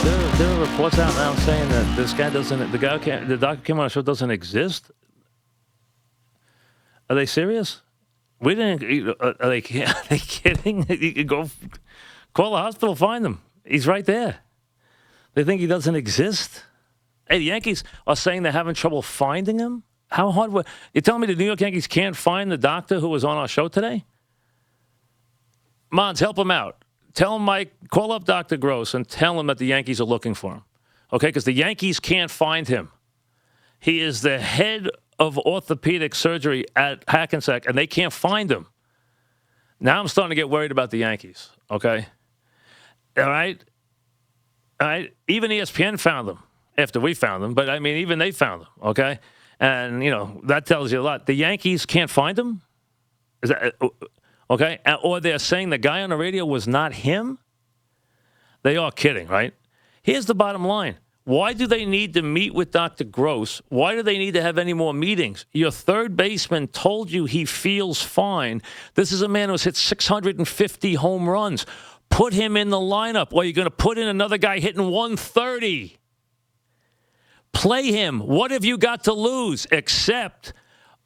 There are reports out now saying that this guy doesn't. The doctor came on the show doesn't exist. Are they serious? We didn't. Are they kidding? You could go call the hospital, find him. He's right there. They think he doesn't exist. Hey, the Yankees are saying they're having trouble finding him. How hard? You're telling me the New York Yankees can't find the doctor who was on our show today? Mons, help him out. Tell him, Mike, call up Dr. Gross and tell him that the Yankees are looking for him. Okay, because the Yankees can't find him. He is the head of orthopedic surgery at Hackensack, and they can't find him. Now I'm starting to get worried about the Yankees, okay? All right? Even ESPN found them after we found them, but, I mean, even they found them, okay? And, you know, that tells you a lot. The Yankees can't find him? Is that... Okay, or they're saying the guy on the radio was not him? They are kidding, right? Here's the bottom line. Why do they need to meet with Dr. Gross? Why do they need to have any more meetings? Your third baseman told you he feels fine. This is a man who's hit 650 home runs. Put him in the lineup, or you're going to put in another guy hitting 130. Play him. What have you got to lose except...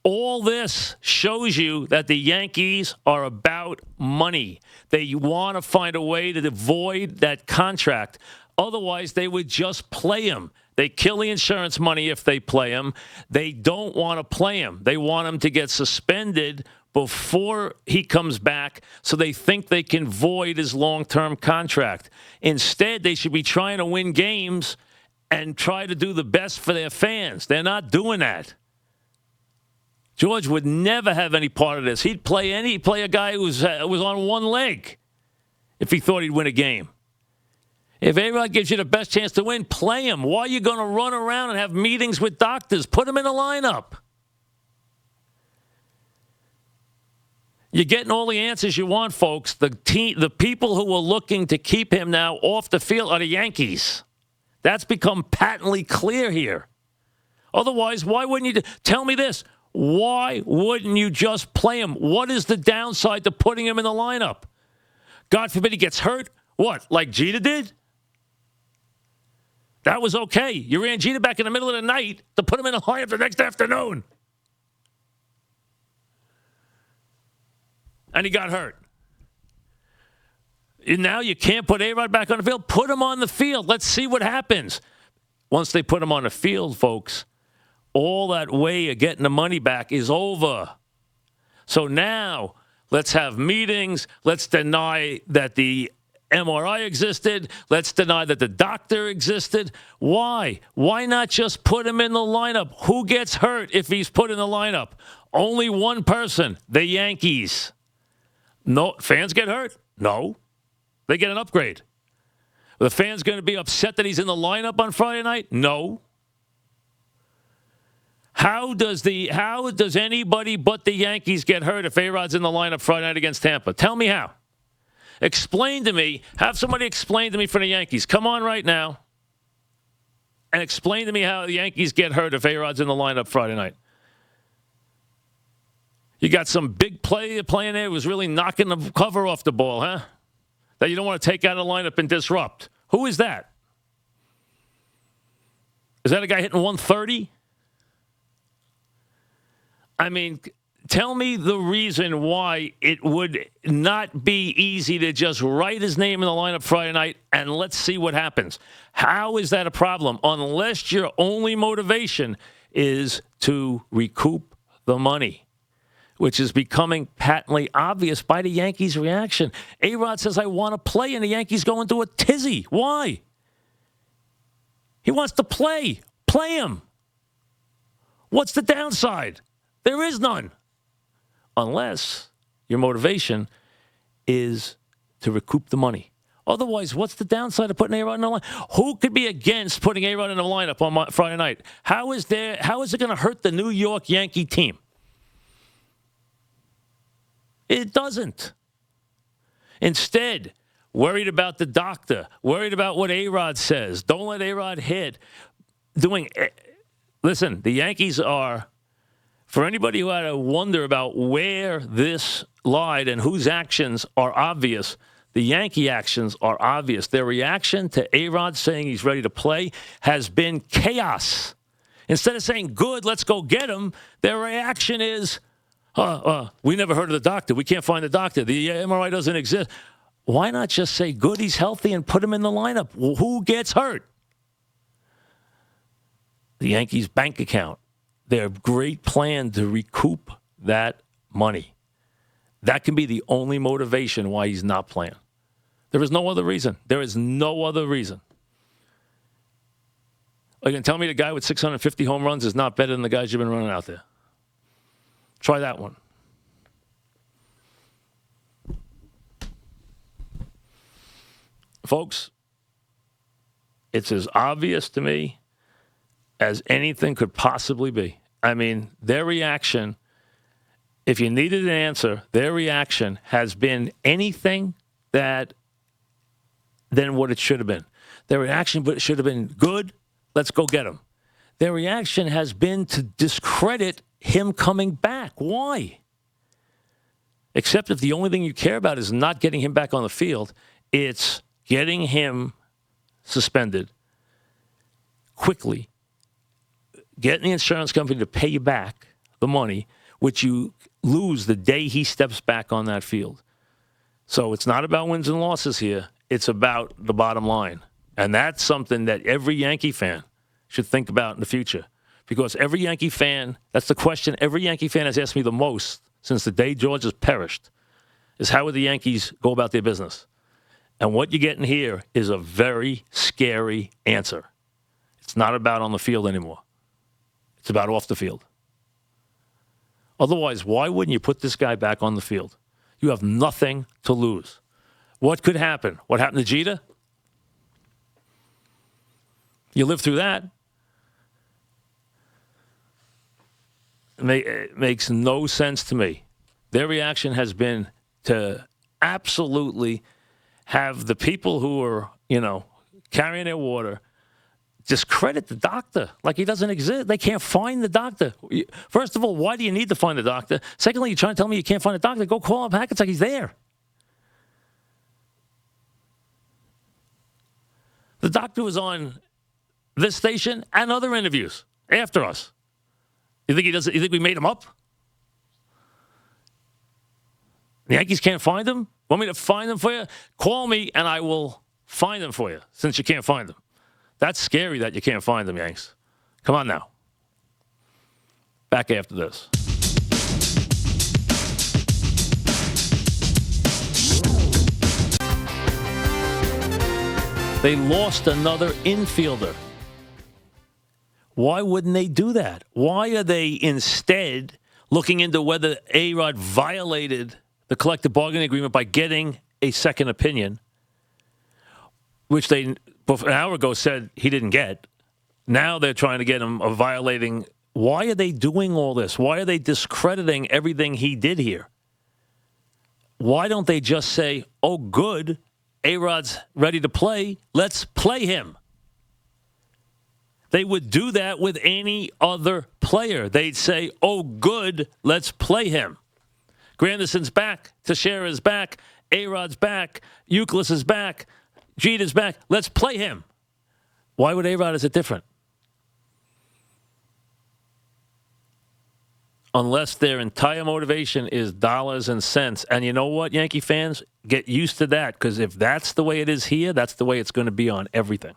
all this shows you that the Yankees are about money. They want to find a way to avoid that contract. Otherwise, they would just play him. They kill the insurance money if they play him. They don't want to play him. They want him to get suspended before he comes back, so they think they can void his long-term contract. Instead, they should be trying to win games and try to do the best for their fans. They're not doing that. George would never have any part of this. He'd play a guy who was on one leg if he thought he'd win a game. If A-Rod gives you the best chance to win, play him. Why are you going to run around and have meetings with doctors? Put him in the lineup. You're getting all the answers you want, folks. The people who are looking to keep him now off the field are the Yankees. That's become patently clear here. Otherwise, why wouldn't you tell me this? Why wouldn't you just play him? What is the downside to putting him in the lineup? God forbid he gets hurt. What, like Jeter did? That was okay. You ran Jeter back in the middle of the night to put him in the lineup the next afternoon. And he got hurt. And now you can't put A-Rod back on the field. Put him on the field. Let's see what happens. Once they put him on the field, folks, all that way of getting the money back is over. So now let's have meetings. Let's deny that the MRI existed. Let's deny that the doctor existed. Why? Why not just put him in the lineup? Who gets hurt if he's put in the lineup? Only one person, the Yankees. No, fans get hurt? No. They get an upgrade. Are the fans going to be upset that he's in the lineup on Friday night? No. How does anybody but the Yankees get hurt if A-Rod's in the lineup Friday night against Tampa? Tell me how. Explain to me. Have somebody explain to me for the Yankees. Come on right now and explain to me how the Yankees get hurt if A-Rod's in the lineup Friday night. You got some big player playing there who was really knocking the cover off the ball, huh? That you don't want to take out of the lineup and disrupt. Who is that? Is that a guy hitting 130? I mean, tell me the reason why it would not be easy to just write his name in the lineup Friday night and let's see what happens. How is that a problem? Unless your only motivation is to recoup the money, which is becoming patently obvious by the Yankees' reaction. A-Rod says, I want to play, and the Yankees go into a tizzy. Why? He wants to play. Play him. What's the downside? There is none. Unless your motivation is to recoup the money. Otherwise, what's the downside of putting A-Rod in the line? Who could be against putting A-Rod in the lineup on Friday night? How is it going to hurt the New York Yankee team? It doesn't. Instead, worried about the doctor, worried about what A-Rod says. Don't let A-Rod hit. Listen, the Yankees are, for anybody who had to wonder about where this lied and whose actions are obvious, The Yankee actions are obvious. Their reaction to A-Rod saying he's ready to play has been chaos. Instead of saying, good, let's go get him, their reaction is, we never heard of the doctor. We can't find the doctor. The MRI doesn't exist. Why not just say, good, he's healthy, and put him in the lineup? Well, who gets hurt? The Yankees' bank account. Their great plan to recoup that money. That can be the only motivation why he's not playing. There is no other reason. There is no other reason. Are you going to tell me the guy with 650 home runs is not better than the guys you've been running out there? Try that one. Folks, it's as obvious to me as anything could possibly be. I mean, their reaction, if you needed an answer, their reaction has been anything than what it should have been. Their reaction should have been, good, let's go get him. Their reaction has been to discredit him coming back. Why? Except if the only thing you care about is not getting him back on the field, it's getting him suspended quickly, getting the insurance company to pay you back the money, which you lose the day he steps back on that field. So it's not about wins and losses here. It's about the bottom line. And that's something that every Yankee fan should think about in the future. Because every Yankee fan, that's the question every Yankee fan has asked me the most since the day George has perished, is how would the Yankees go about their business? And what you're getting here is a very scary answer. It's not about on the field anymore. It's about off the field. Otherwise, why wouldn't you put this guy back on the field? You have nothing to lose. What could happen? What happened to Jeter? You lived through that. It makes no sense to me. Their reaction has been to absolutely have the people who are, carrying their water discredit the doctor like he doesn't exist. They can't find the doctor. First of all, why do you need to find the doctor? Secondly, you're trying to tell me you can't find the doctor. Go call him back. It's like he's there. The doctor was on this station and other interviews after us. You think he doesn't? You think we made him up? The Yankees can't find him? Want me to find them for you? Call me and I will find them for you since you can't find them. That's scary that you can't find them, Yanks. Come on now. Back after this. They lost another infielder. Why wouldn't they do that? Why are they instead looking into whether A-Rod violated the collective bargaining agreement by getting a second opinion, which they an hour ago said he didn't get? Now they're trying to get him violating. Why are they doing all this? Why are they discrediting everything he did here? Why don't they just say, oh, good, A-Rod's ready to play, let's play him? They would do that with any other player. They'd say, oh, good, let's play him. Granderson's back. Teixeira's back. A-Rod's back. Euclid is back. Jeter's back. Let's play him. Why would A-Rod? Is it different? Unless their entire motivation is dollars and cents. And you know what, Yankee fans? Get used to that, because if that's the way it is here, that's the way it's going to be on everything.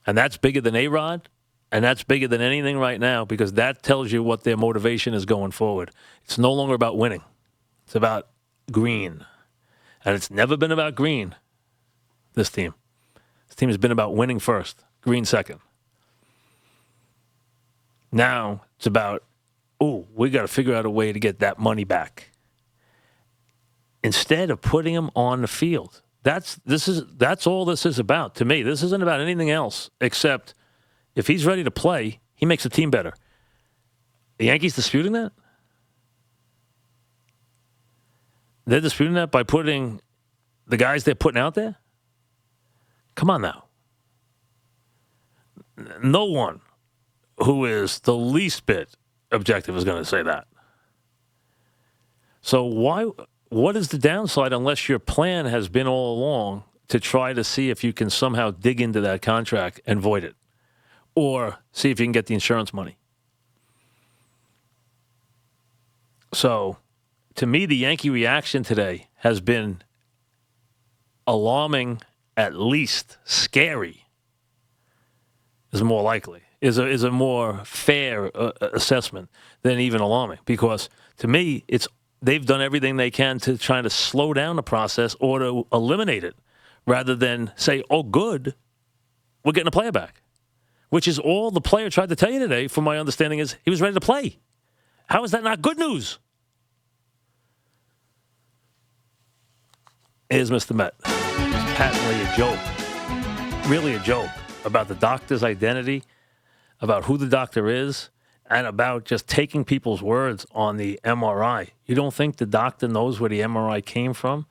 And that's bigger than A-Rod, and that's bigger than anything right now, because that tells you what their motivation is going forward. It's no longer about winning. It's about green. And it's never been about green, this team. This team has been about winning first, green second. Now it's about, we got to figure out a way to get that money back. Instead of putting him on the field. That's all this is about to me. This isn't about anything else except if he's ready to play, he makes the team better. The Yankees disputing that? They're disputing that by putting the guys they're putting out there? Come on now. No one who is the least bit objective is going to say that. So why what is the downside unless your plan has been all along to try to see if you can somehow dig into that contract and void it, or see if you can get the insurance money? So, to me, the Yankee reaction today has been alarming, at least scary, is more likely, is a more fair assessment than even alarming. Because to me, they've done everything they can to try to slow down the process or to eliminate it, rather than say, oh, good, we're getting a player back, which is all the player tried to tell you today, from my understanding, is he was ready to play. How is that not good news? Here's Mr. Met. It's patently a joke, really a joke, about the doctor's identity, about who the doctor is, and about just taking people's words on the MRI. You don't think the doctor knows where the MRI came from?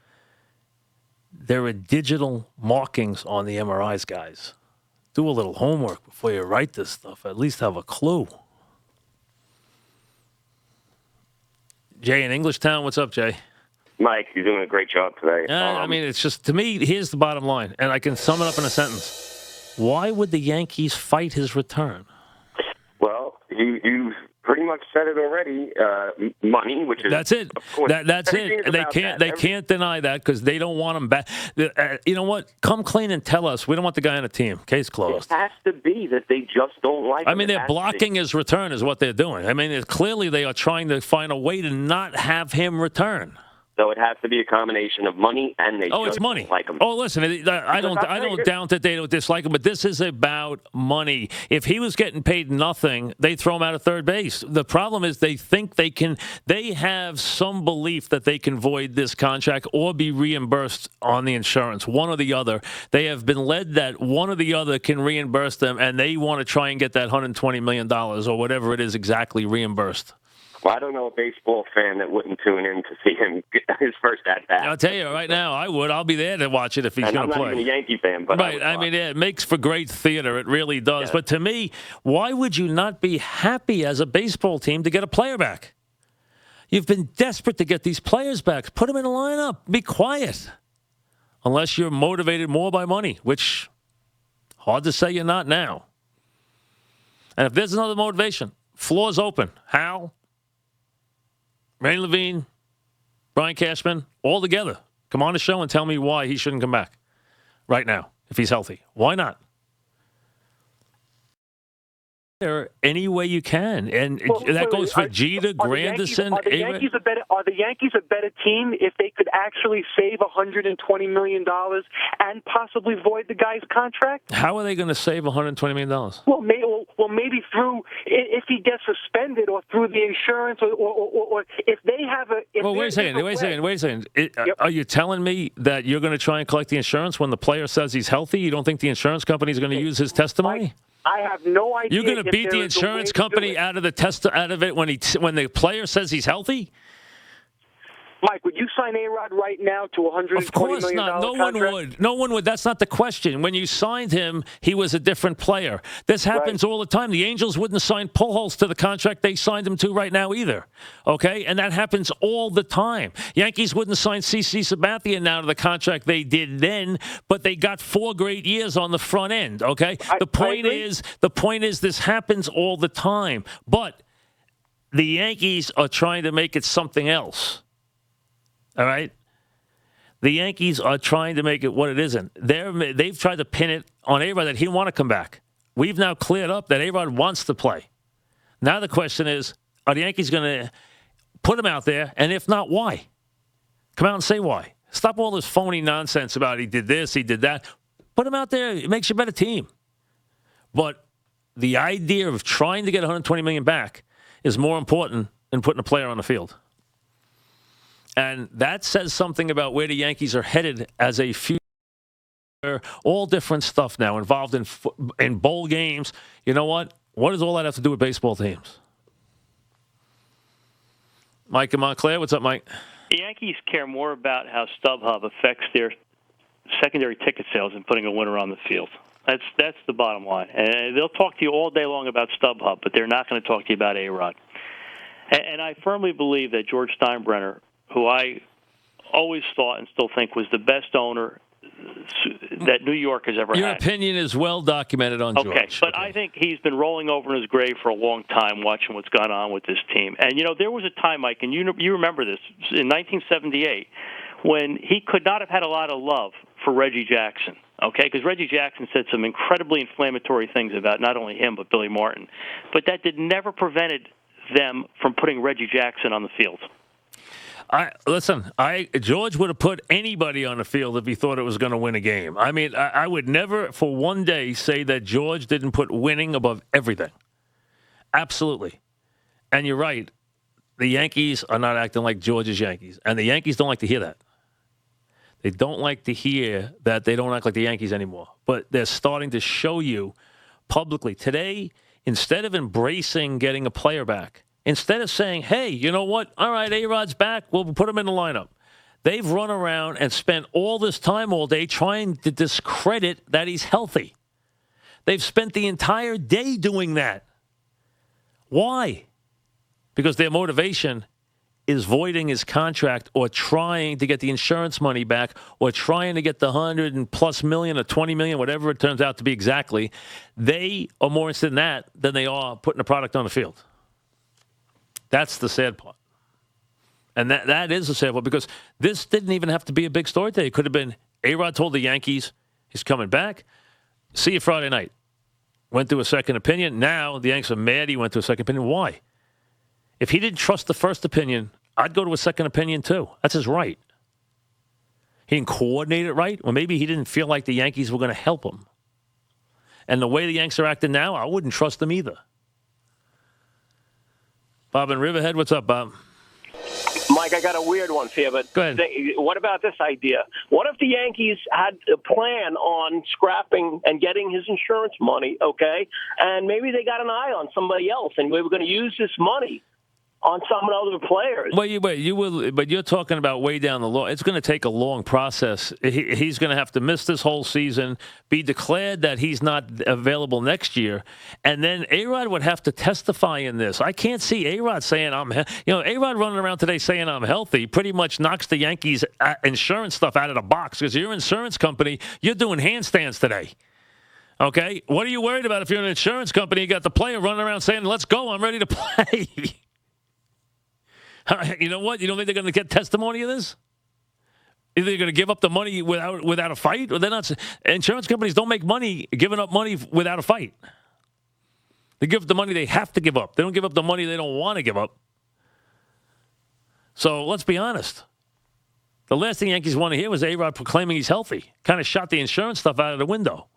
There are digital markings on the MRIs, guys. Do a little homework before you write this stuff. At least have a clue. Jay in Englishtown, what's up, Jay? Mike, you're doing a great job today. I mean, it's just, to me, here's the bottom line, and I can sum it up in a sentence. Why would the Yankees fight his return? Well, you pretty much said it already. Money, which is that's it. Of course, that's it. They can't deny that because they don't want him back. You know what? Come clean and tell us. We don't want the guy on the team. Case closed. It has to be that they just don't like him. I mean, they're blocking his return is what they're doing. I mean, clearly they are trying to find a way to not have him return. So it has to be a combination of money and they it's money. Don't like him. Oh, listen, I don't doubt that they don't dislike him, but this is about money. If he was getting paid nothing, they throw him out of third base. The problem is they think they have some belief that they can void this contract or be reimbursed on the insurance, one or the other. They have been led that one or the other can reimburse them, and they want to try and get that $120 million or whatever it is exactly reimbursed. Well, I don't know a baseball fan that wouldn't tune in to see him get his first at-bat. I'll tell you right now, I would. I'll be there to watch it if he's going to play. I'm not even a Yankee fan, but right. I mean, it makes for great theater. It really does. Yes. But to me, why would you not be happy as a baseball team to get a player back? You've been desperate to get these players back. Put them in a lineup. Be quiet. Unless you're motivated more by money, which hard to say you're not now. And if there's another motivation, floor's open. Hal, Rain Levine, Brian Cashman, all together. Come on the show and tell me why he shouldn't come back right now if he's healthy. Why not? Any way you can, and that goes for Jeter, Granderson. Are the Yankees a better team if they could actually save $120 million and possibly void the guy's contract? How are they going to save $120 million? Well, maybe through if he gets suspended, or through the insurance, or if they have a. Wait a second. Are you telling me that you're going to try and collect the insurance when the player says he's healthy? You don't think the insurance company is going to use his testimony? I have no idea. You're going to beat the insurance company out of it when the player says he's healthy? Mike, would you sign A-Rod right now to $120 million? Of course not. No one would. No one would. That's not the question. When you signed him, he was a different player. This happens all the time. The Angels wouldn't sign Pujols to the contract they signed him to right now either. Okay? And that happens all the time. Yankees wouldn't sign CC Sabathia now to the contract they did then, but they got 4 great years on the front end. Okay? The point is this happens all the time. But the Yankees are trying to make it something else. All right? The Yankees are trying to make it what it isn't. They've tried to pin it on A-Rod that he didn't want to come back. We've now cleared up that A-Rod wants to play. Now the question is, are the Yankees going to put him out there? And if not, why? Come out and say why. Stop all this phony nonsense about he did this, he did that. Put him out there. It makes you a better team. But the idea of trying to get $120 million back is more important than putting a player on the field. And that says something about where the Yankees are headed as a future. All different stuff now involved in bowl games. You know what? What does all that have to do with baseball teams? Mike in Montclair. What's up, Mike? The Yankees care more about how StubHub affects their secondary ticket sales than putting a winner on the field. That's the bottom line. And they'll talk to you all day long about StubHub, but they're not going to talk to you about A-Rod. And I firmly believe that George Steinbrenner, who I always thought and still think was the best owner that New York has ever Your had. opinion is well documented on George. Okay, but I think he's been rolling over in his grave for a long time watching what's gone on with this team. And, there was a time, Mike, and you remember this, in 1978, when he could not have had a lot of love for Reggie Jackson, okay? Because Reggie Jackson said some incredibly inflammatory things about not only him but Billy Martin. But that never prevented them from putting Reggie Jackson on the field. George would have put anybody on the field if he thought it was going to win a game. I mean, I would never for one day say that George didn't put winning above everything. Absolutely. And you're right. The Yankees are not acting like George's Yankees. And the Yankees don't like to hear that. They don't like to hear that they don't act like the Yankees anymore. But they're starting to show you publicly. Today, instead of embracing getting a player back, instead of saying, hey, you know what? All right, A-Rod's back. We'll put him in the lineup. They've run around and spent all this time all day trying to discredit that he's healthy. They've spent the entire day doing that. Why? Because their motivation is voiding his contract or trying to get the insurance money back or trying to get the $100+ million or $20 million, whatever it turns out to be exactly. They are more interested in that than they are putting a product on the field. That's the sad part. And that is the sad part because this didn't even have to be a big story today. It could have been A-Rod told the Yankees he's coming back. See you Friday night. Went through a second opinion. Now the Yankees are mad he went to a second opinion. Why? If he didn't trust the first opinion, I'd go to a second opinion too. That's his right. He didn't coordinate it right. Or maybe he didn't feel like the Yankees were going to help him. And the way the Yanks are acting now, I wouldn't trust them either. Bob in Riverhead, what's up, Bob? Mike, I got a weird one for you, but go ahead. What about this idea? What if the Yankees had a plan on scrapping and getting his insurance money, okay, and maybe they got an eye on somebody else, and we were going to use this money on some other players? But you're talking about way down the line. It's going to take a long process. He's going to have to miss this whole season, be declared that he's not available next year, and then A-Rod would have to testify in this. I can't see A-Rod saying A-Rod running around today saying I'm healthy pretty much knocks the Yankees insurance stuff out of the box because your insurance company, you're doing handstands today. Okay? What are you worried about if you're an insurance company? You got the player running around saying, let's go, I'm ready to play. You know what? You don't think they're going to get testimony of this? Either they're going to give up the money without a fight, or they're not. Insurance companies don't make money giving up money without a fight. They give up the money they have to give up. They don't give up the money they don't want to give up. So let's be honest. The last thing Yankees want to hear was A-Rod proclaiming he's healthy. Kind of shot the insurance stuff out of the window.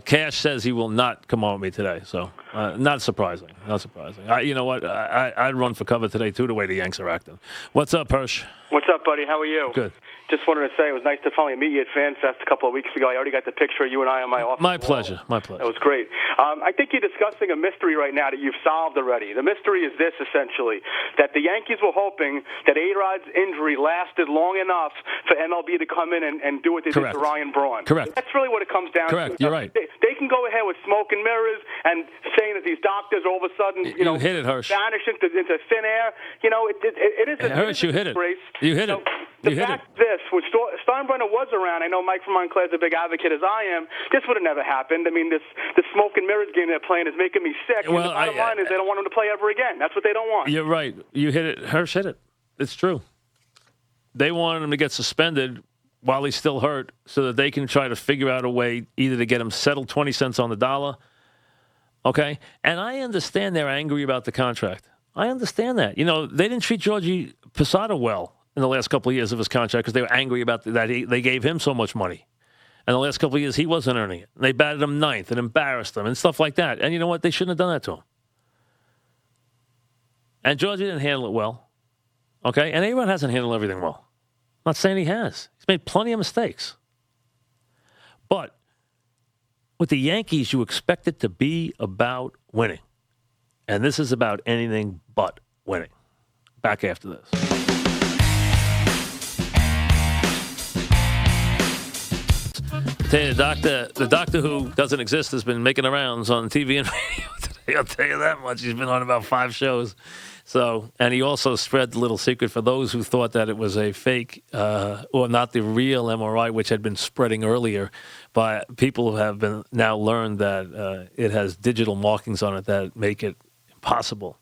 Cash says he will not come on with me today, so not surprising. Not surprising. You know what? I'd run for cover today, too, the way the Yanks are acting. What's up, Hirsch? What's up, buddy? How are you? Good. Just wanted to say it was nice to finally meet you at FanFest a couple of weeks ago. I already got the picture of you and I on my office My wall. pleasure. My pleasure. That was great. I think you're discussing a mystery right now that you've solved already. The mystery is this, essentially, that the Yankees were hoping that A-Rod's injury lasted long enough for MLB to come in and do what they did to Ryan Braun. Correct. That's really what it comes down Correct. to. You're right. They can go ahead with smoke and mirrors and saying that these doctors all of a sudden, you hit it, Hirsch. vanish into thin air. It is a Hirsch, you hit it. race. You hit it. The fact this, when Steinbrenner was around, I know Mike from Montclair is a big advocate as I am, this would have never happened. I mean, this smoke and mirrors game they're playing is making me sick. Well, the bottom line is they don't want him to play ever again. That's what they don't want. You're right. You hit it. Hirsch hit it. It's true. They wanted him to get suspended while he's still hurt so that they can try to figure out a way either to get him settled 20 cents on the dollar, okay? And I understand they're angry about the contract. I understand that. They didn't treat Georgie Posada well in the last couple of years of his contract because they were angry about that. They gave him so much money. And the last couple of years, he wasn't earning it. They batted him ninth and embarrassed him and stuff like that. And you know what? They shouldn't have done that to him. And Georgie didn't handle it well, okay? And A-Rod hasn't handled everything well. I'm not saying he has. He's made plenty of mistakes. But with the Yankees, you expect it to be about winning. And this is about anything but winning. Back after this. I tell you, the doctor who doesn't exist has been making the rounds on TV and radio today. I'll tell you that much. He's been on about 5 shows. So, and he also spread the little secret for those who thought that it was a fake or not the real MRI, which had been spreading earlier. But people have been now learned that it has digital markings on it that make it impossible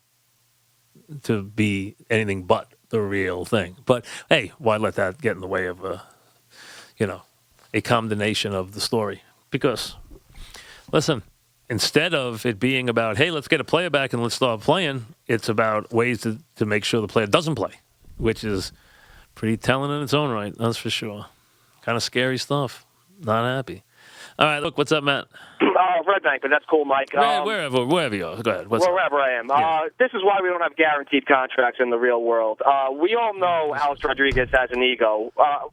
to be anything but the real thing. But hey, why let that get in the way of a condemnation of the story? Because listen. Instead of it being about, hey, let's get a player back and let's start playing, it's about ways to make sure the player doesn't play, which is pretty telling in its own right, that's for sure. Kind of scary stuff. Not happy. All right, look, what's up, Matt? Red Bank, but that's cool, Mike. Wherever you are. Go ahead. Wherever I am. Yeah. This is why we don't have guaranteed contracts in the real world. We all know Alex Rodriguez has an ego.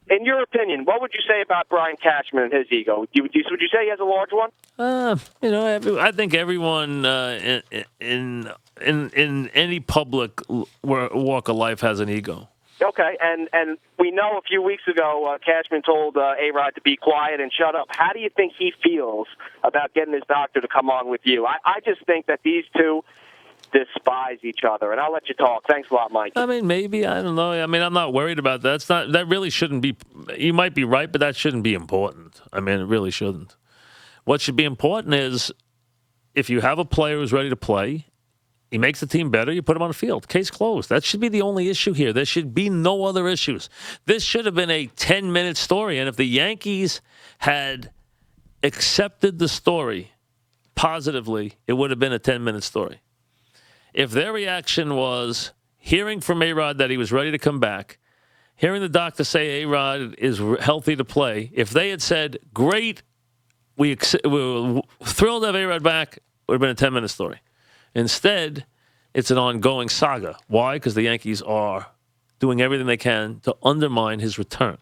In your opinion, what would you say about Brian Cashman and his ego? Would you say he has a large one? I think everyone in any public walk of life has an ego. Okay, and we know a few weeks ago Cashman told A-Rod to be quiet and shut up. How do you think he feels about getting his doctor to come on with you? I just think that these two despise each other, and I'll let you talk. Thanks a lot, Mike. I mean, maybe, I don't know. I mean, I'm not worried about that. That really shouldn't be, you might be right, but that shouldn't be important. I mean, it really shouldn't. What should be important is if you have a player who's ready to play, he makes the team better, you put him on the field. Case closed. That should be the only issue here. There should be no other issues. This should have been a 10-minute story, and if the Yankees had accepted the story positively, it would have been a 10-minute story. If their reaction was hearing from A-Rod that he was ready to come back, hearing the doctor say A-Rod is healthy to play, if they had said, great, we're thrilled to have A-Rod back, it would have been a 10-minute story. Instead, it's an ongoing saga. Why? Because the Yankees are doing everything they can to undermine his return.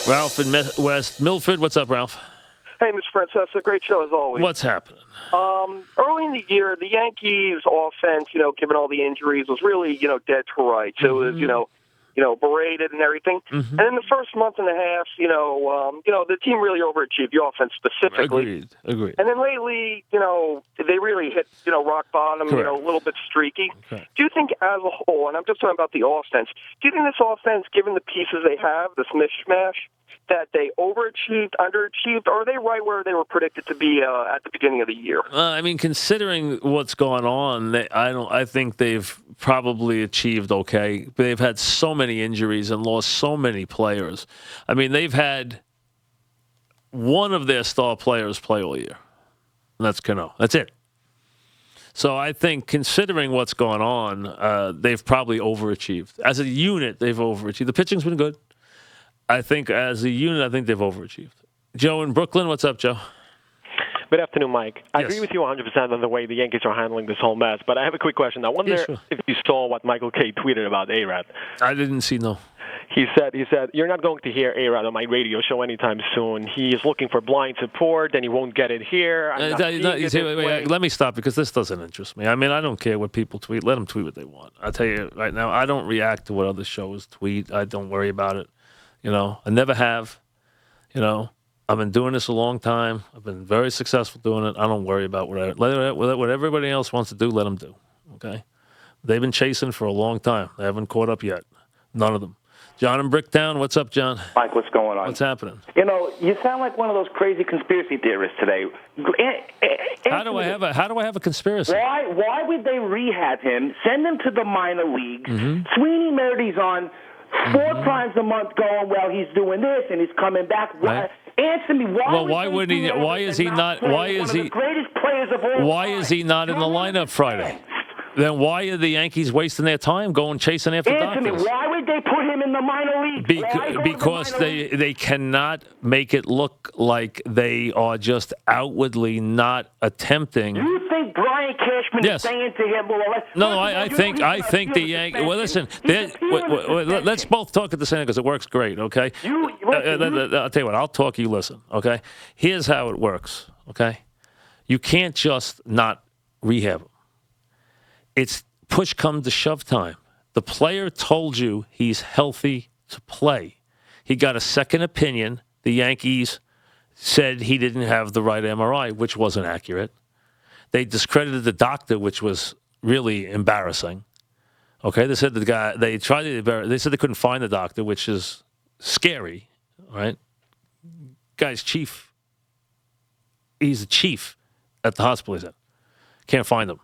Ralph in West Milford. What's up, Ralph? Hey, Mr. Francesa. Great show as always. What's happening? Early in the year, the Yankees' offense, given all the injuries, was really, dead to rights. So it was, berated and everything. Mm-hmm. And in the first month and a half, the team really overachieved, the offense specifically. Agreed. And then lately, they really hit, rock bottom, Correct. A little bit streaky. Correct. Do you think as a whole, and I'm just talking about the offense, do you think this offense, given the pieces they have, this mishmash, that they overachieved, underachieved, or are they right where they were predicted to be at the beginning of the year? I mean, considering what's going on, I think they've probably achieved okay. They've had so many injuries and lost so many players. I mean, they've had one of their star players play all year, and that's Cano. That's it. So I think, considering what's going on, they've probably overachieved. As a unit, they've overachieved. The pitching's been good. I think as a unit, they've overachieved. Joe in Brooklyn, what's up, Joe? Good afternoon, Mike. I Yes. agree with you 100% on the way the Yankees are handling this whole mess, but I have a quick question. I wonder if you saw what Michael Kay tweeted about A-Rod. I didn't see, no. He said, you're not going to hear A-Rod on my radio show anytime soon. He is looking for blind support, and he won't get it here. Wait, let me stop, because this doesn't interest me. I mean, I don't care what people tweet. Let them tweet what they want. I'll tell you right now, I don't react to what other shows tweet. I don't worry about it. I never have. I've been doing this a long time. I've been very successful doing it. I don't worry about what everybody else wants to do, let them do. Okay? They've been chasing for a long time. They haven't caught up yet. None of them. John in Bricktown. What's up, John? Mike, what's going on? What's happening? You sound like one of those crazy conspiracy theorists today. How do I have a conspiracy? Why would they rehab him, send him to the minor leagues? Mm-hmm. Sweeney Meredith's on 4 times a month going, well, he's doing this and he's coming back. Right. Answer me. Why is he not in the lineup Friday? Then why are the Yankees wasting their time chasing after doctors? Why would they put him in the minor league? Because they cannot make it look like they are just outwardly not attempting. You think Brian Cashman is saying to him, I think the Yankees. Well, listen, let's both talk at the same time because it works great, okay? I'll tell you what, I'll talk, you listen, okay? Here's how it works, okay? You can't just not rehab him. It's push come to shove time. The player told you he's healthy to play. He got a second opinion. The Yankees said he didn't have the right MRI, which wasn't accurate. They discredited the doctor, which was really embarrassing. Okay, they said the guy. They tried to. They said they couldn't find the doctor, which is scary. Right? Guy's chief. He's the chief at the hospital. He said, can't find him.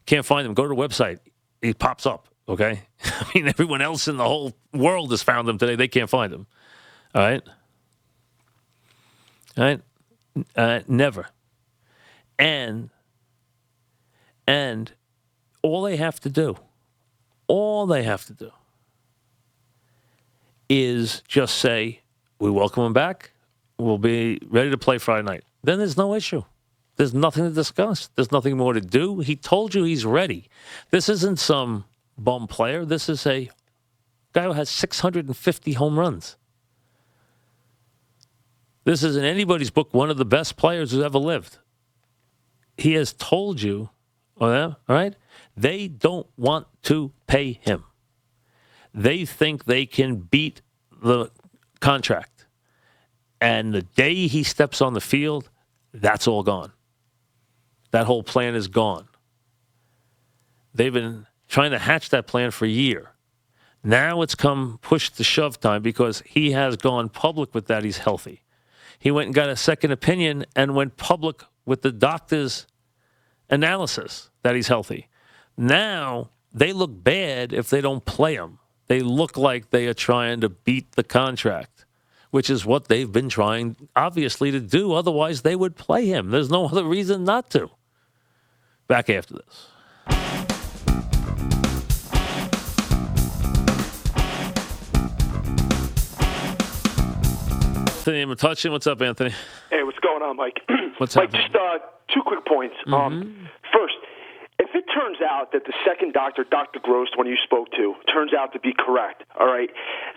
Can't find him. Go to the website. He pops up. Okay, I mean everyone else in the whole world has found him today. They can't find him. All right. All right. Never. And all they have to do is just say, we welcome him back. We'll be ready to play Friday night. Then there's no issue. There's nothing to discuss. There's nothing more to do. He told you he's ready. This isn't some bum player. This is a guy who has 650 home runs. This is in anybody's book one of the best players who's ever lived. He has told you, all right, they don't want to pay him. They think they can beat the contract. And the day he steps on the field, that's all gone. That whole plan is gone. They've been trying to hatch that plan for a year. Now it's come push to shove time because he has gone public with that he's healthy. He went and got a second opinion and went public with the doctor's analysis that he's healthy. Now they look bad if they don't play him. They look like they are trying to beat the contract, which is what they've been trying, obviously, to do. Otherwise, they would play him. There's no other reason not to. Back after this. Anthony McTouchin. What's up, Anthony? Hey, what's going on, Mike? What's Mike, happening? just two quick points. First, if it turns out that the second doctor, Dr. Gross, one you spoke to, turns out to be correct, all right,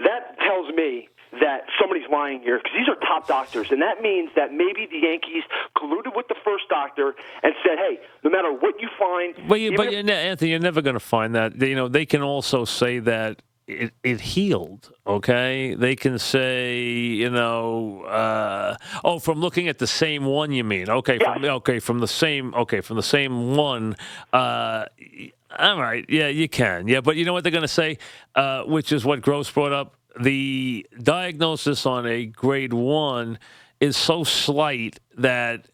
that tells me that somebody's lying here because these are top doctors, and that means that maybe the Yankees colluded with the first doctor and said, hey, no matter what you find... Anthony, you're never going to find that. They can also say that it healed, okay? They can say, from looking at the same one, you mean? Okay, from the same one. All right, yeah, you can. Yeah, but you know what they're going to say, which is what Gross brought up? The diagnosis on a grade 1 is so slight that,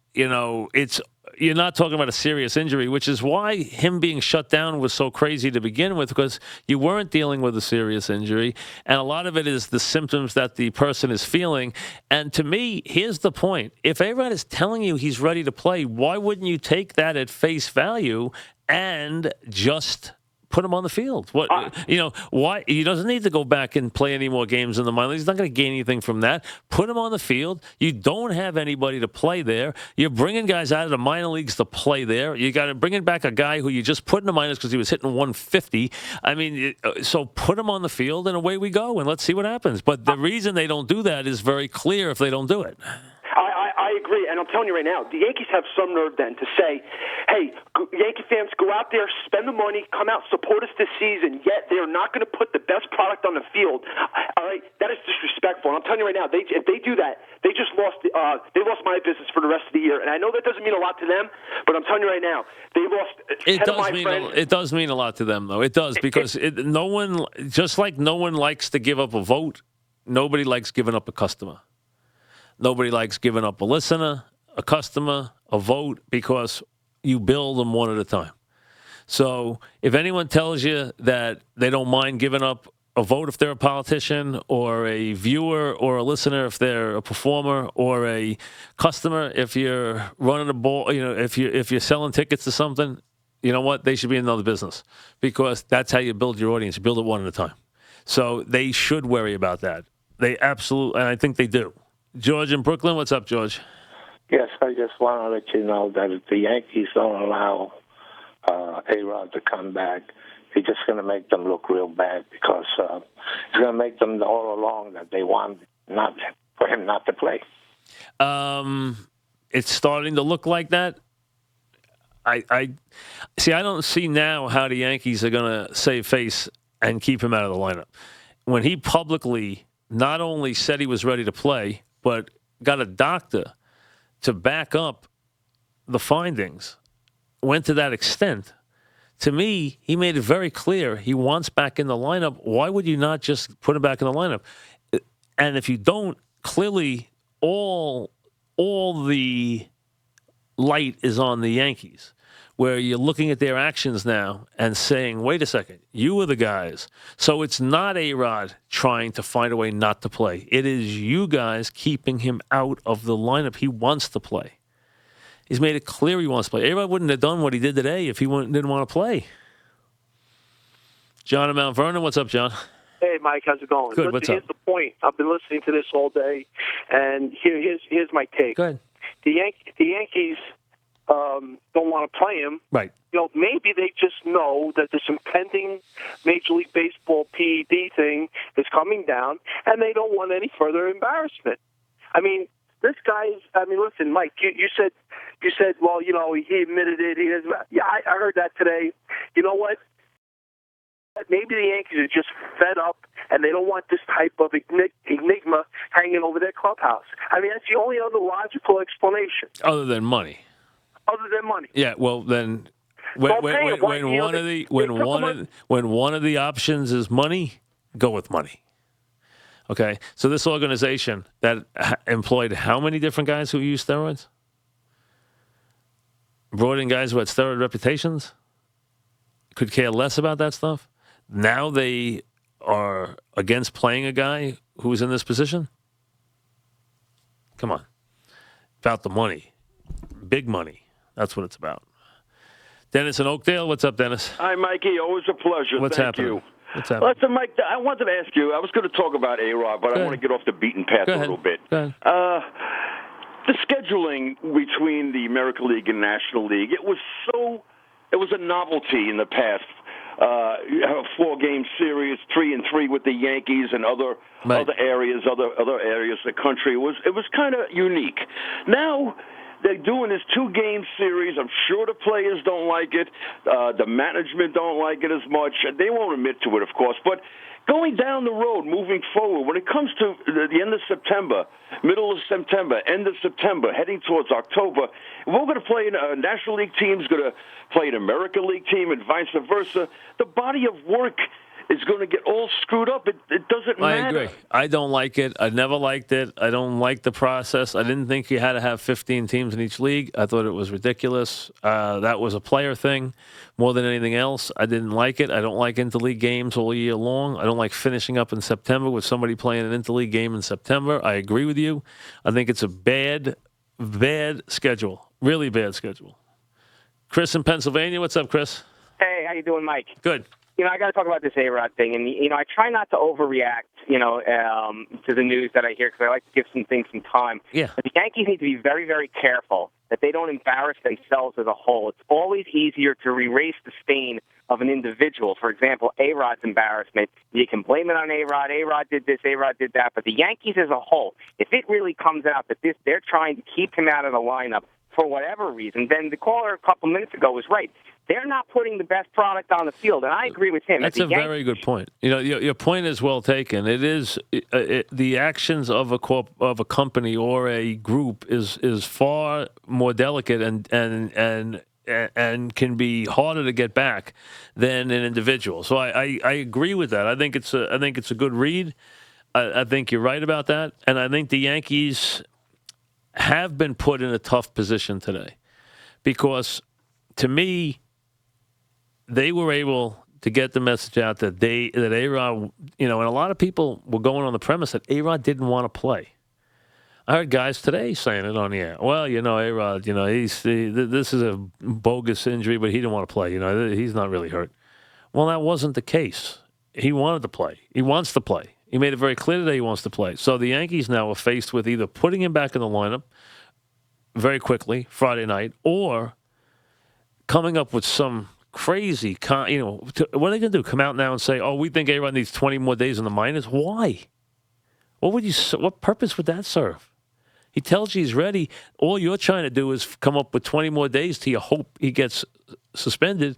you're not talking about a serious injury, which is why him being shut down was so crazy to begin with, because you weren't dealing with a serious injury. And a lot of it is the symptoms that the person is feeling. And to me, here's the point. If A-Rod is telling you he's ready to play, why wouldn't you take that at face value and just put him on the field? Why? He doesn't need to go back and play any more games in the minor leagues. He's not going to gain anything from that. Put him on the field. You don't have anybody to play there. You're bringing guys out of the minor leagues to play there. You got to bring back a guy who you just put in the minors because he was hitting 150. I mean, so put him on the field and away we go, and let's see what happens. But the reason they don't do that is very clear if they don't do it. I agree, and I'm telling you right now, the Yankees have some nerve then to say, hey, Yankee fans, go out there, spend the money, come out, support us this season, yet they're not going to put the best product on the field. All right? That is disrespectful. And I'm telling you right now, if they do that, they just lost my business for the rest of the year. And I know that doesn't mean a lot to them, but I'm telling you right now, they lost 10 of my friends. It does mean a lot to them, though. It does, because no one, just like no one likes to give up a vote, nobody likes giving up a customer. Nobody likes giving up a listener, a customer, a vote, because you build them one at a time. So if anyone tells you that they don't mind giving up a vote if they're a politician, or a viewer or a listener if they're a performer, or a customer if you're running a ball, if you're selling tickets to something, you know what? They should be in another business, because that's how you build your audience. You build it one at a time. So they should worry about that. They absolutely, and I think they do. George in Brooklyn, what's up, George? Yes, I just want to let you know that if the Yankees don't allow A-Rod to come back, he's just going to make them look real bad, because it's going to make them all along that they want for him not to play. It's starting to look like that. I don't see now how the Yankees are going to save face and keep him out of the lineup. When he publicly not only said he was ready to play, but got a doctor to back up the findings. went to that extent, to me, he made it very clear he wants back in the lineup. Why would you not just put him back in the lineup? And if you don't, clearly all the light is on the Yankees, where you're looking at their actions now and saying, wait a second, you were the guys. So it's not A-Rod trying to find a way not to play. It is you guys keeping him out of the lineup. He wants to play. He's made it clear he wants to play. A-Rod wouldn't have done what he did today if he didn't want to play. John in Mount Vernon, what's up, John? Hey, Mike, how's it going? Good, what's up? Here's the point. I've been listening to this all day, and here's my take. Go ahead. The Yankees don't want to play him. Right. Maybe they just know that this impending Major League Baseball PED thing is coming down, and they don't want any further embarrassment. I mean, this guy's. I mean, listen, Mike. You said, well, he admitted it. I heard that today. You know what? Maybe the Yankees are just fed up, and they don't want this type of enigma hanging over their clubhouse. I mean, that's the only other logical explanation. Other than money. Yeah. Well, then, when one of the options is money, go with money. Okay. So this organization that employed how many different guys who use steroids? Brought in guys who had steroid reputations? Could care less about that stuff? Now they are against playing a guy who's in this position? Come on. About the money. Big money. That's what it's about. Dennis in Oakdale. What's up, Dennis? Hi, Mikey. Always a pleasure. What's Thank happening? you. What's happening? Listen, Mike, I wanted to ask you. I was going to talk about A-Rod, but I want to get off the beaten path a little bit. Go ahead. The scheduling between the American League and National League, it was a novelty in the past. A 4-game series, 3-3 with the Yankees and other areas of the country. It was kind of unique. Now they're doing this 2-game series. I'm sure the players don't like it. The management don't like it as much. They won't admit to it, of course. But going down the road, moving forward, when it comes to the end of September, middle of September, end of September, heading towards October, we're going to play a National League team is going to play an American League team and vice versa. The body of work is going to get all screwed up. It doesn't matter. I agree. I don't like it. I never liked it. I don't like the process. I didn't think you had to have 15 teams in each league. I thought it was ridiculous. That was a player thing more than anything else. I didn't like it. I don't like interleague games all year long. I don't like finishing up in September with somebody playing an interleague game in September. I agree with you. I think it's a bad schedule. Really bad schedule. Chris in Pennsylvania. What's up, Chris? Hey, how you doing, Mike? Good. I got to talk about this A-Rod thing, and I try not to overreact, to the news that I hear because I like to give some things some time. Yeah. But the Yankees need to be very, very careful that they don't embarrass themselves as a whole. It's always easier to erase the stain of an individual. For example, A-Rod's embarrassment. You can blame it on A-Rod. A-Rod did this. A-Rod did that. But the Yankees as a whole, if it really comes out that they're trying to keep him out of the lineup for whatever reason, then the caller a couple minutes ago was right. They're not putting the best product on the field, and I agree with him. That's a very good point. Your point is well taken. It is the actions of a company or a group is far more delicate and can be harder to get back than an individual. So I agree with that. I think it's a good read. I think you're right about that, and I think the Yankees have been put in a tough position today because, to me, they were able to get the message out that A-Rod, and a lot of people were going on the premise that A-Rod didn't want to play. I heard guys today saying it on the air. Well, A-Rod, this is a bogus injury, but he didn't want to play. He's not really hurt. Well, that wasn't the case. He wanted to play. He wants to play. He made it very clear today he wants to play. So the Yankees now are faced with either putting him back in the lineup very quickly Friday night or coming up with some crazy, what are they going to do? Come out now and say, "Oh, we think A-Rod needs 20 more days in the minors." Why? What purpose would that serve? He tells you he's ready. All you're trying to do is come up with 20 more days till you hope he gets suspended,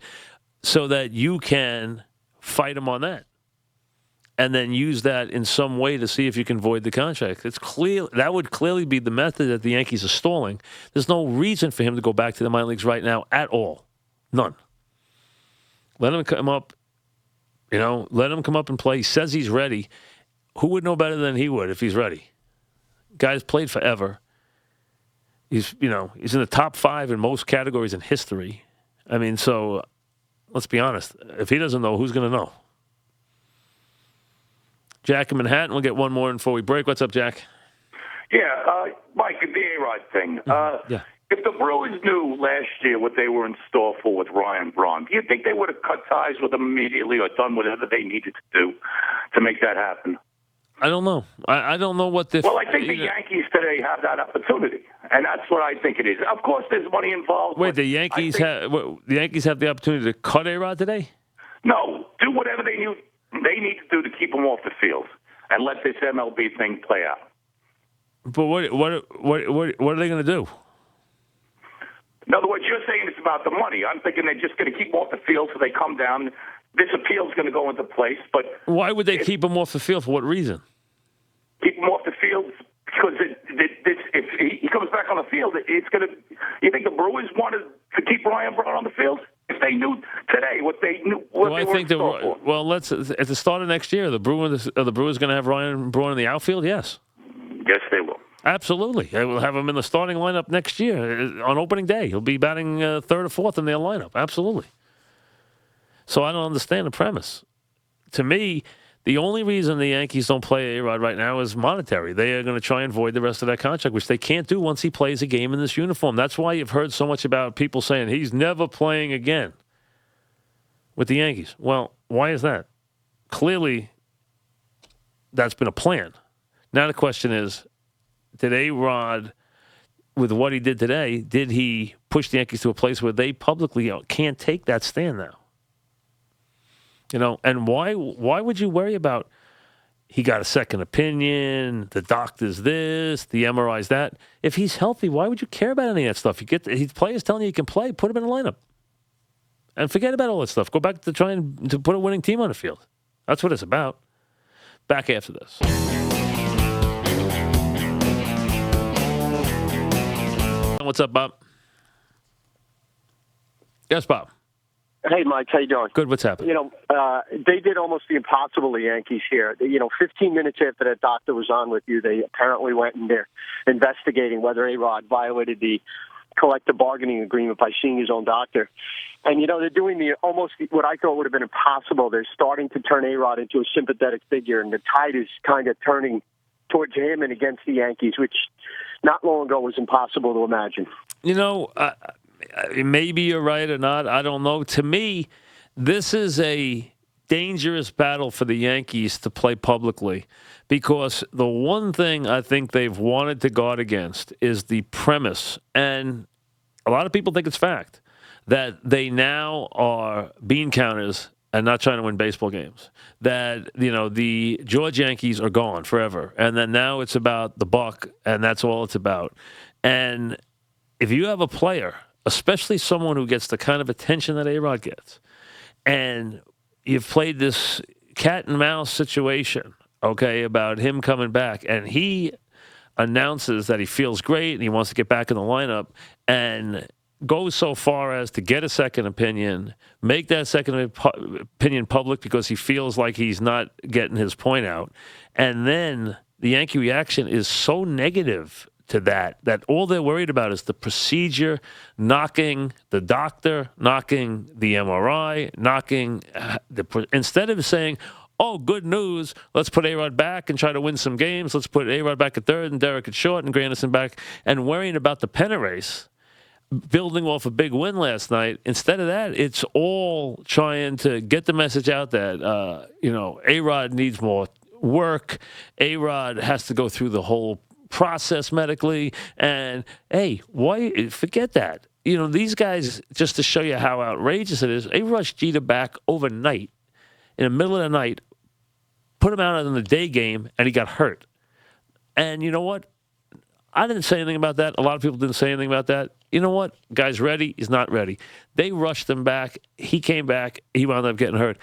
so that you can fight him on that, and then use that in some way to see if you can void the contract. It's clear that would clearly be the method that the Yankees are stalling. There's no reason for him to go back to the minor leagues right now at all. None. Let him come up. Let him come up and play. He says he's ready. Who would know better than he would if he's ready? Guy's played forever. He's in the top 5 in most categories in history. I mean, so let's be honest. If he doesn't know, who's going to know? Jack in Manhattan. We'll get one more before we break. What's up, Jack? Yeah, Mike, the A-Rod thing. Yeah. If the Brewers knew last year what they were in store for with Ryan Braun, do you think they would have cut ties with him immediately or done whatever they needed to do to make that happen? I don't know. I don't know what the... Well, I think the Yankees today have that opportunity, and that's what I think it is. Of course, there's money involved. Wait, the Yankees have the opportunity to cut A-Rod today? No, do whatever they need to do to keep him off the field and let this MLB thing play out. But what are they going to do? In other words, you're saying it's about the money. I'm thinking they're just going to keep him off the field so they come down. This appeal is going to go into place. But why would they keep him off the field? For what reason? Keep him off the field because if he comes back on the field, it's going to. You think the Brewers wanted to keep Ryan Braun on the field? If they knew today what they knew, let's at the start of next year, the Brewers going to have Ryan Braun in the outfield? Yes. Yes, they will. Absolutely. They will have him in the starting lineup next year on opening day. He'll be batting third or fourth in their lineup. Absolutely. So I don't understand the premise. To me, the only reason the Yankees don't play A-Rod right now is monetary. They are going to try and void the rest of that contract, which they can't do once he plays a game in this uniform. That's why you've heard so much about people saying he's never playing again with the Yankees. Well, why is that? Clearly, that's been a plan. Now the question is, did A-Rod, with what he did today, did he push the Yankees to a place where they publicly can't take that stand now? And why would you worry about he got a second opinion, the doctor's this, the MRI's that? If he's healthy, why would you care about any of that stuff? He's players telling you he can play, put him in the lineup. And forget about all that stuff. Go back to trying to put a winning team on the field. That's what it's about. Back after this. What's up, Bob? Yes, Bob. Hey, Mike, how you doing? Good. What's happening? They did almost the impossible, the Yankees here. 15 minutes after that doctor was on with you, they apparently went and they're investigating whether A-Rod violated the collective bargaining agreement by seeing his own doctor. And, they're doing almost what I thought would have been impossible. They're starting to turn A-Rod into a sympathetic figure, and the tide is kind of turning towards him and against the Yankees, which not long ago was impossible to imagine. Maybe you're right or not. I don't know. To me, this is a dangerous battle for the Yankees to play publicly because the one thing I think they've wanted to guard against is the premise, and a lot of people think it's fact, that they now are bean counters and not trying to win baseball games. That, the George Yankees are gone forever. And then now it's about the buck, and that's all it's about. And if you have a player, especially someone who gets the kind of attention that A-Rod gets, and you've played this cat and mouse situation, about him coming back, and he announces that he feels great and he wants to get back in the lineup, and goes so far as to get a second opinion, make that second opinion public because he feels like he's not getting his point out. And then the Yankee reaction is so negative to that all they're worried about is the procedure, knocking the doctor, knocking the MRI, instead of saying, oh, good news, let's put A-Rod back and try to win some games. Let's put A-Rod back at third and Derek at short and Granderson back, and worrying about the pennant race, building off a big win last night. Instead of that, it's all trying to get the message out that, A-Rod needs more work. A-Rod has to go through the whole process medically. And, hey, why forget that? These guys, just to show you how outrageous it is, they rushed Jeter back overnight, in the middle of the night, put him out in the day game, and he got hurt. And you know what? I didn't say anything about that. A lot of people didn't say anything about that. You know what? Guy's ready. He's not ready. They rushed him back. He came back. He wound up getting hurt.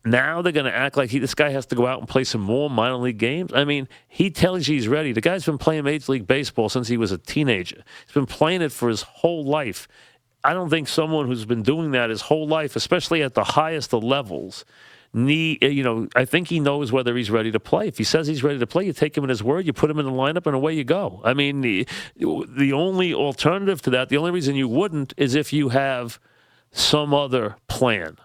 Now they're going to act like this guy has to go out and play some more minor league games. I mean, he tells you he's ready. The guy's been playing Major League Baseball since he was a teenager. He's been playing it for his whole life. I don't think someone who's been doing that his whole life, especially at the highest of levels, I think he knows whether he's ready to play. If he says he's ready to play, you take him at his word, you put him in the lineup, and away you go. I mean, the only alternative to that, the only reason you wouldn't is if you have some other plan.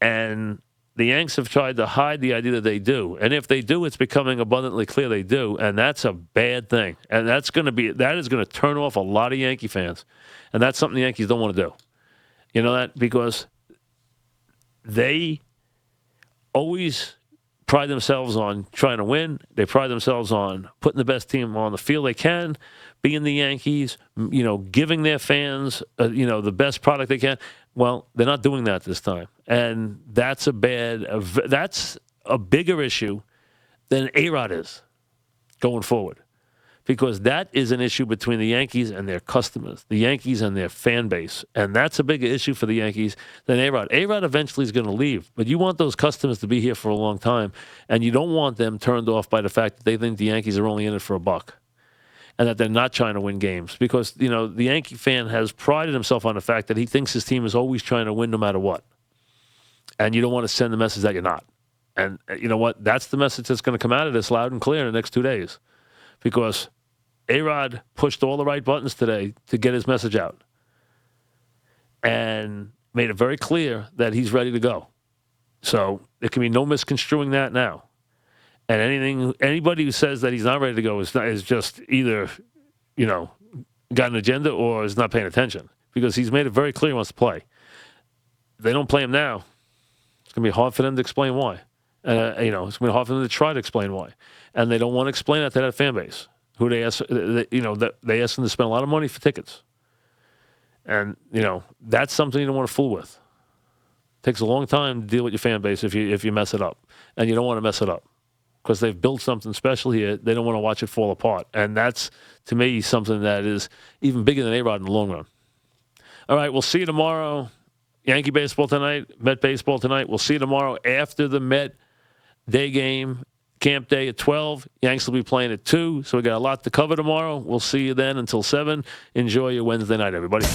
And the Yanks have tried to hide the idea that they do. And if they do, it's becoming abundantly clear they do. And that's a bad thing. And that is going to turn off a lot of Yankee fans. And that's something the Yankees don't want to do. You know that? Because they always pride themselves on trying to win. They pride themselves on putting the best team on the field they can, being the Yankees, giving their fans, the best product they can. Well, they're not doing that this time. And that's a bigger issue than A-Rod is going forward. Because that is an issue between the Yankees and their customers, the Yankees and their fan base. And that's a bigger issue for the Yankees than A-Rod. A-Rod eventually is going to leave, but you want those customers to be here for a long time, and you don't want them turned off by the fact that they think the Yankees are only in it for a buck and that they're not trying to win games. Because, the Yankee fan has prided himself on the fact that he thinks his team is always trying to win no matter what. And you don't want to send the message that you're not. And you know what? That's the message that's going to come out of this loud and clear in the next 2 days. Because A-Rod pushed all the right buttons today to get his message out and made it very clear that he's ready to go. So there can be no misconstruing that now. And anybody who says that he's not ready to go is just either, got an agenda or is not paying attention, because he's made it very clear he wants to play. If they don't play him now, it's going to be hard for them to explain why. It's going to be hard for them to try to explain why. And they don't want to explain that to that fan base, who they ask, they ask them to spend a lot of money for tickets. And, that's something you don't want to fool with. It takes a long time to deal with your fan base if you mess it up. And you don't want to mess it up because they've built something special here. They don't want to watch it fall apart. And that's, to me, something that is even bigger than A-Rod in the long run. All right, we'll see you tomorrow. Yankee baseball tonight, Met baseball tonight. We'll see you tomorrow after the Met day game. Camp day at 12. Yanks will be playing at 2, so we got a lot to cover tomorrow. We'll see you then until 7. Enjoy your Wednesday night, everybody.